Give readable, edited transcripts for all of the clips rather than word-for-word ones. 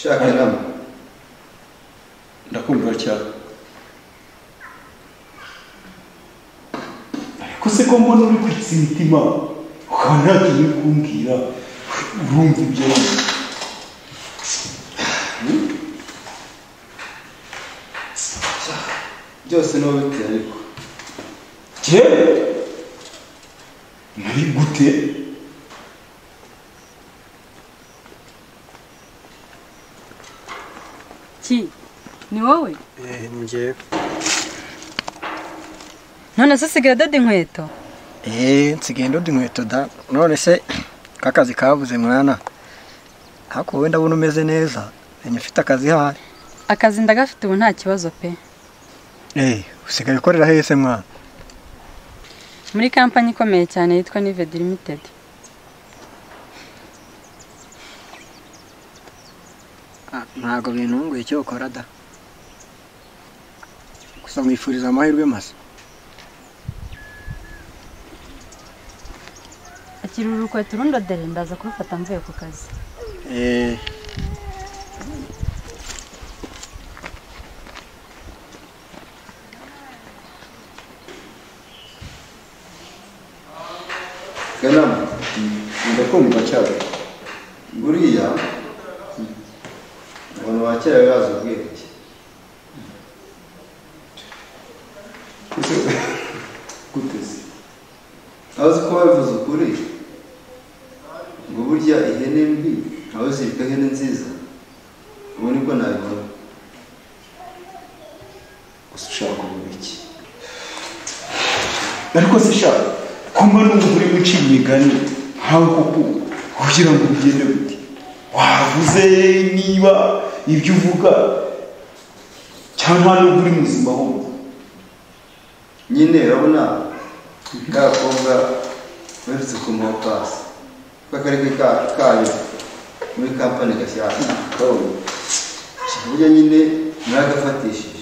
shaka inama ndakumva cyane ariko se ko mbona uri kwitsa imitima ukaba nta kintu uri kumbwira urumva ibyo byose ni wowe bite ariko je nari gute ki ni wowe njye none se usigaye udoda inkweto nsigaye ndoda inkweto da none se kakazi kabuze mwana ariko wowe ndabona umeze neza menya ufite akazi hahari akazi ndagafite ubu nta kibazo pe usigaye ukorera hese mwana muri kampani ikomeye cyane yitwa Nived Limited ntabwo bintunguye icyo ukora da gusa mwifuriza amahirwe masa akiri urukweto urundodere ndaza kurufata mvuye ku kazi Ganama ndakumva cyane buriya abantu ba kera bazi ubwenge gute se abazi ko babivuze ukuri ngo burya ihene mbi nawe zirika ihene nziza ubu niko nabibona gusa ushaka kuvuga iki ariko se shaka kumba n'umuntu uri guca imigani nkawe koko kugira ngo ugende gute wavuze niba ibyo uvuga cyangwa nta n'ubwo uri muzima ahubwo nyine urabona k'agakobwa baherutse kumuha pasi k'akarere kayo muri kampani gashyashya burya nyine naragafatishije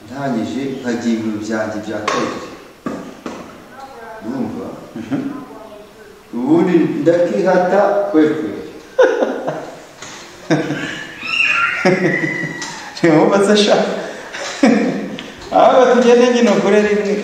ntangije nkagira ibintu byanjye bya kabiri urumva ubundi ndakihata kwekwe ntiwumva se shaka ahubwo tugende nyine ukure rimwe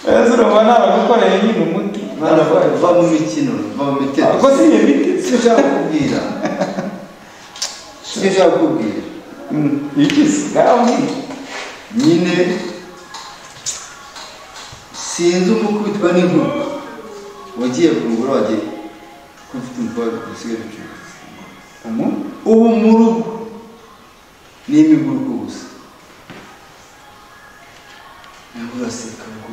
wese urumva ntabagukoreye nyine umuti va mu mikino va mu mitego ariko si iyo miti si ushaka kubwira si ushaka kubwira igisi ngambwira nyine sinzi umukubitwa n'inkuru wagiye kungura wagiye kufite umukobwa usigaye ucuruza ubu mu rugo ni imiguruko gusa nawe uraseka ngo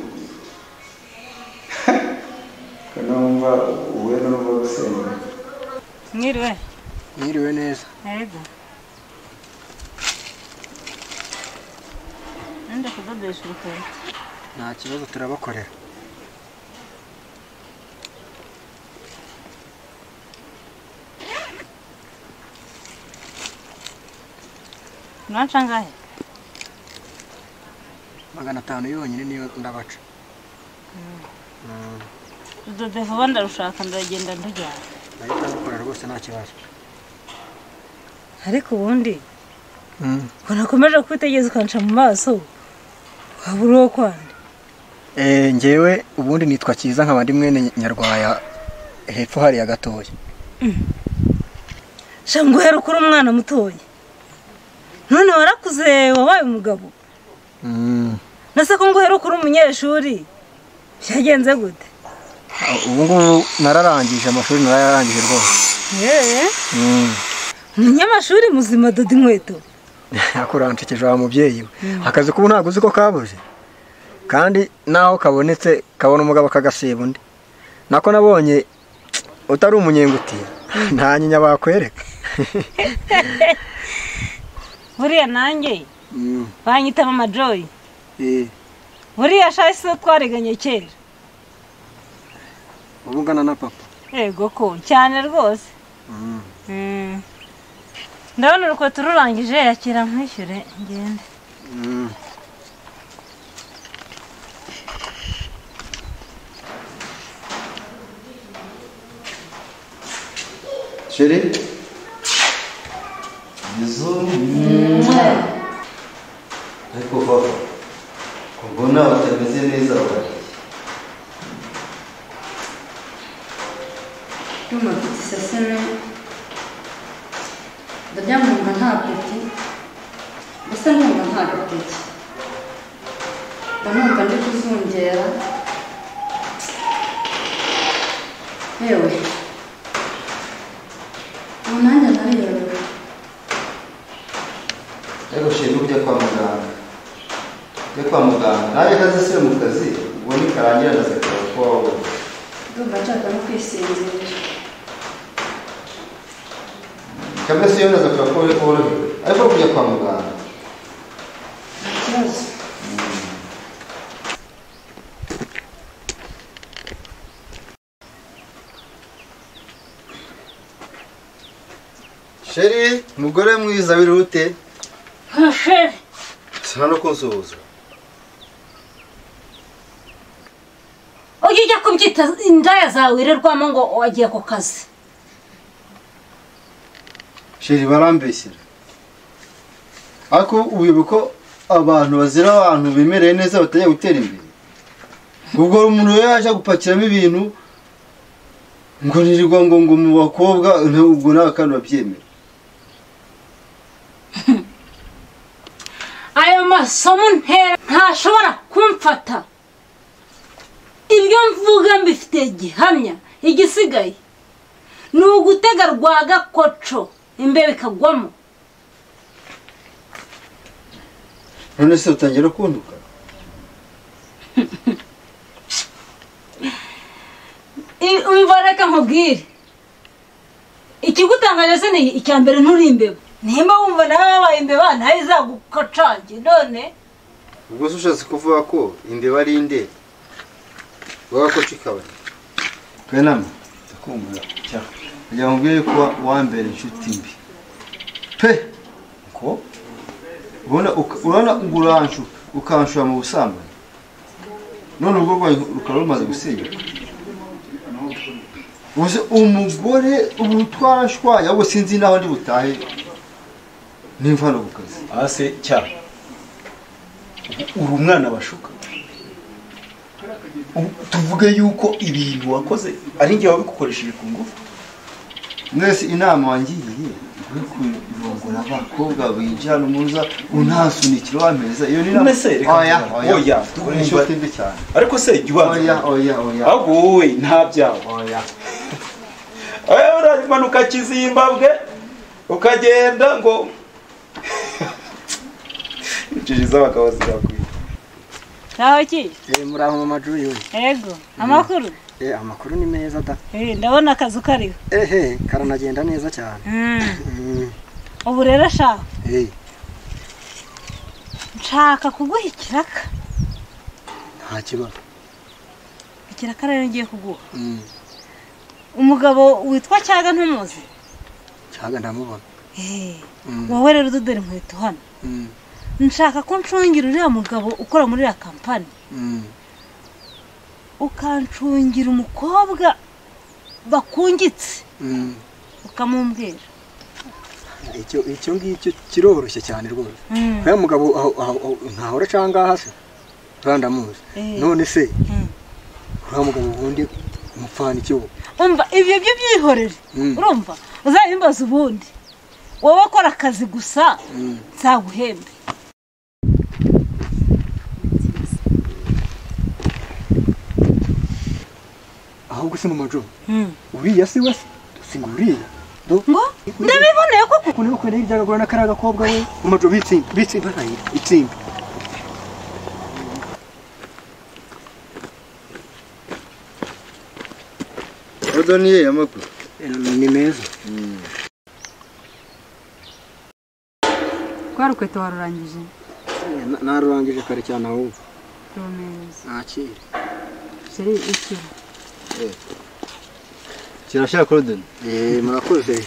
kanumva uwe n'uruva gusenga mwiriwe neza yego nenda kudodesha urukweto nta kibazo turabakorera Mwaca ngahe? 500 yonyine niyo ndabaca. Udode vuba ndarushaka ndagenda ndajyana. Nahita gukora rwose nta kibazo. Ariko ubundi ko nakomeje kwitegereza ukanca mu maso. Waburo kwande. Ngewe ubundi nitwa Kiza nk'abandi mwene Nyarwaya hepfo hari ya gatoya. Shanguhera ukuri umwana mutoya. None warakuze wabaye umugabo. Nase ko nguhera ukuri umunyeshuri. Byagenze gute? Ubu ngubu nararangije amashuri nararangije rwose. Umunyamashuri muzima Dodi Nkweto. Akurancekeje wa mubyeyi we. Akazi kubu ntago uzi ko kabuze. Kandi naho kabonetse kabona umugabo kagaseba undi. Nako nabonye utari umunyenguti nta nyinya bakwereka. Buriya nanjye banyita Mama Joy. Buriya shahise twareganye kera. Ubungana na papa. Yego ko cyane rwose. Ndabona urukweto rurangije yakira nkwishyure ngende. Chérie. Bisous. Ariko papa, kubona utameze neza wabaye. Ndumva mfite iseseme, ndaryamwumva nta peti, mbese nkumva nta gapeti, ndanumva ndi kuzungera, yewe ubu nanjye nariyobewe. Ariko Chérie ujya kwa muganga. Ujya kwa muganga. Naje kazisire mu kazi, ubwo nikarangira ndazakora ko wawe. Ndumva nshaka no kwisinzira. Kabla siyo ndazakora ko worohewe. Ariko kujya kwa muganga. Nta kibazo. Chérie, mugore mwiza wirute? Chérie. Sana kunsuhuza. Ujya kubyita indaya zawe wirirwamo ngo wagiye ku kazi. Chérie barambeshyira. Ako ubibuko abantu bazira abantu bimereye neza batajya gutera imbere. Ubwo umuntu yaje gupakiramo ibintu ngo nirirwa ngo mu bakobwa ubwo nawe kandi babyemera. Ayo masomo ntera ntashobora kumfata. Ibyo mvuga mbifite gihamya, igisigaye ni ugutega rwa gakoco imbere ikagwamo. None se utangira kunduka? Umva reka nkubwire. Ikigutangaje se ni icya mbere nturi imbeba. Nimba wumva nawe wabaye imbeba ntayo izagukocange none. Ubwo se ushatse kuvuga ko imbeba ari inde? Wagakoca ikaba. Kwenama, ndakumva cya kugira ngo mbwire ko wambere inshuti mbi. Pe! ko Urabona uranshuka ukanshura mu busambanyi. None ubwo rwaye rukaba rumaze gusenyuka. Uze umugore ubutwarashwanya ahubwo sinzi naho ndi butahe nimva no gukazi. ase cya uri umwana bashuka. Tuvuge yuko ibintu wakoze ari njye wabigukoresheje ku ngufu. Mwese inama wangiye uri kurongora abakobwa bijana umuza untasunikira wameza iyo ni None se reka oya twumva tinde cyane. ariko se jyubanza Oya. ahubwo wowe nta byawe. Oya. Uramanuka Kizimbabwe ukagenda ngo injiji z'abagabo zirakwiye. Sawa ki? Muraho mama Julie we. Yego. Amakuru? Amakuru ni meza da. Ndabona akazu kariho. Karanagenda neza cyane. Ubu rero shaka. Nshaka kuguha ikiraka. Nta kibazo. Ikiraka rero ngiye kuguha. Umugabo witwa Cyaga ntumuzi? Cyaga ndamubona. Wowe rero udodera inkweto hano. Nshaka ko ncungira uriya mugabo ukora muri ya kampani. Ukancungira umukobwa bakungitse. Ukamumbwira. Icyo ngicyo kiroroshye cyane rwose. Uyu mugabo ntahora canga hasi. Randamuzi. None se uyu mugabo ubundi umupfana icyo. Umva ibyo byihorere. Urumva uzabimbaza ubundi. Wowe akora akazi gusa nzaguhembe. Ahubwo se mama Jo. Uriya si we singuriya. Ngo ndabiboneye koko kuko niba hirya gagura nakaraga kobwa we mama Jo bitsimba nayo itsimba. Odoniye amakuru. Ni meza. Rwarukweto warurangije? Narurangije kare cyane ahubwo. Rumeza. Akiri. Seri iki? Kirashaka Claude. Murakoze.